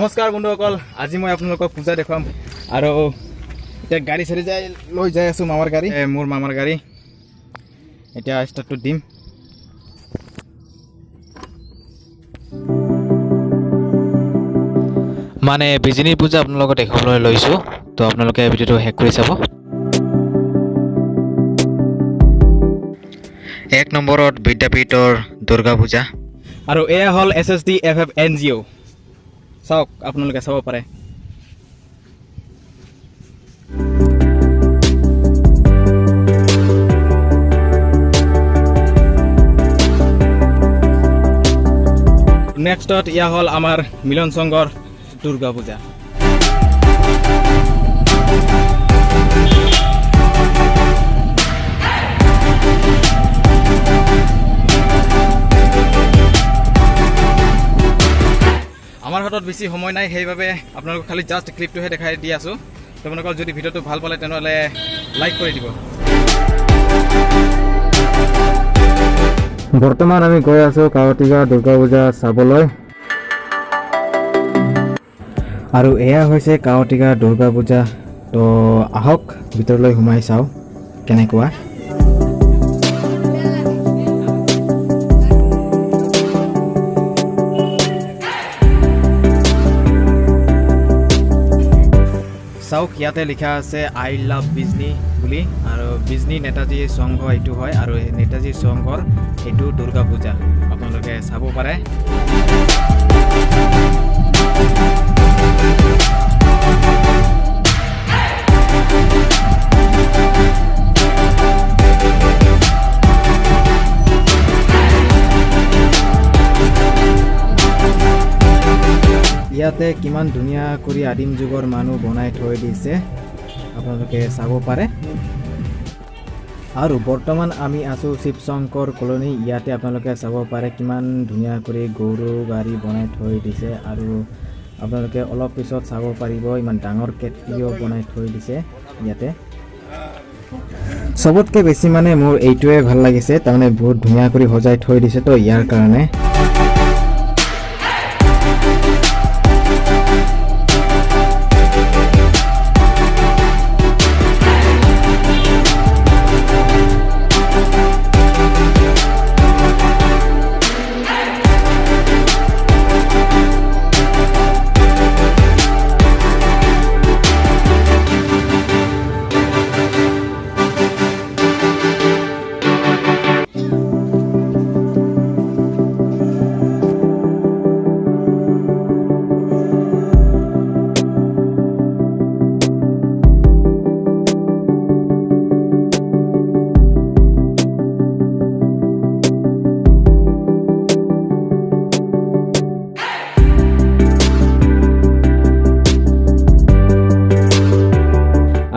নমস্কাৰ বন্ধুসকল, আজি মই আপোনালোকক পূজা দেখুৱাম আৰু এতিয়া গাড়ী চাৰি লৈ যাই আছোঁ মামাৰ গাড়ী, মোৰ মামাৰ গাড়ী। এতিয়া ষ্টাৰ্টটো দিম। মানে বিজনী পূজা আপোনালোকক দেখাবলৈ লৈছোঁ, তো আপোনালোকে ভিডিঅ'টো শেষ কৰি চাব। 1 নম্বৰত বিদ্যাপীঠৰ দুৰ্গা পূজা আৰু এয়া হ'ল SSD FF NGO। চাওক, আপোনালোকে চাব পাৰে। নেক্সটত ইয়া হ'ল আমাৰ মিলন সংঘৰ দুৰ্গা পূজা। আমাৰ হাতত বেছি সময় নাই, সেইবাবে আপোনালোকক খালি জাষ্ট ক্লিপটোহে দেখাই দি আছোঁ। আপোনালোকক যদি ভিডিঅ'টো ভাল পালে তেনেহ'লে লাইক কৰি দিব। বৰ্তমান আমি গৈ আছোঁ কাৱতীকা দুৰ্গা পূজা চাবলৈ, আৰু এয়া হৈছে কাৱতীকা দুৰ্গা পূজা। তো আহক ভিতৰলৈ সোমাই চাওঁ কেনেকুৱা। চাওক, ইয়াতে লিখা আছে আই লাভ বিজনী বুলি, আৰু বিজনী নেতাজী সংঘ এইটো হয়, আৰু নেতাজী সংঘৰ এইটো দুৰ্গা পূজা আপোনালোকে চাব পাৰে। ইয়াতে কিমান ধুনীয়া কৰি আদিম যুগৰ মানুহ বনাই থৈ দিছে, আপোনালোকে চাব পাৰে। আৰু বৰ্তমান আমি আছোঁ শিৱশংকৰ কলনী। ইয়াতে আপোনালোকে চাব পাৰে কিমান ধুনীয়া কৰি গৰু গাড়ী বনাই থৈ দিছে, আৰু আপোনালোকে অলপ পিছত চাব পাৰিব ইমান ডাঙৰ কেটলিও বনাই থৈ দিছে ইয়াতে। চবতকৈ বেছি মানে মোৰ এইটোৱে ভাল লাগিছে, তাৰমানে বহুত ধুনীয়া কৰি সজাই থৈ দিছে তো ইয়াৰ কাৰণে।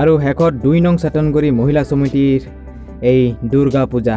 আৰু শেষত 2 নং চেতনগুৰি মহিলা সমিতিৰ এই দুৰ্গা পূজা।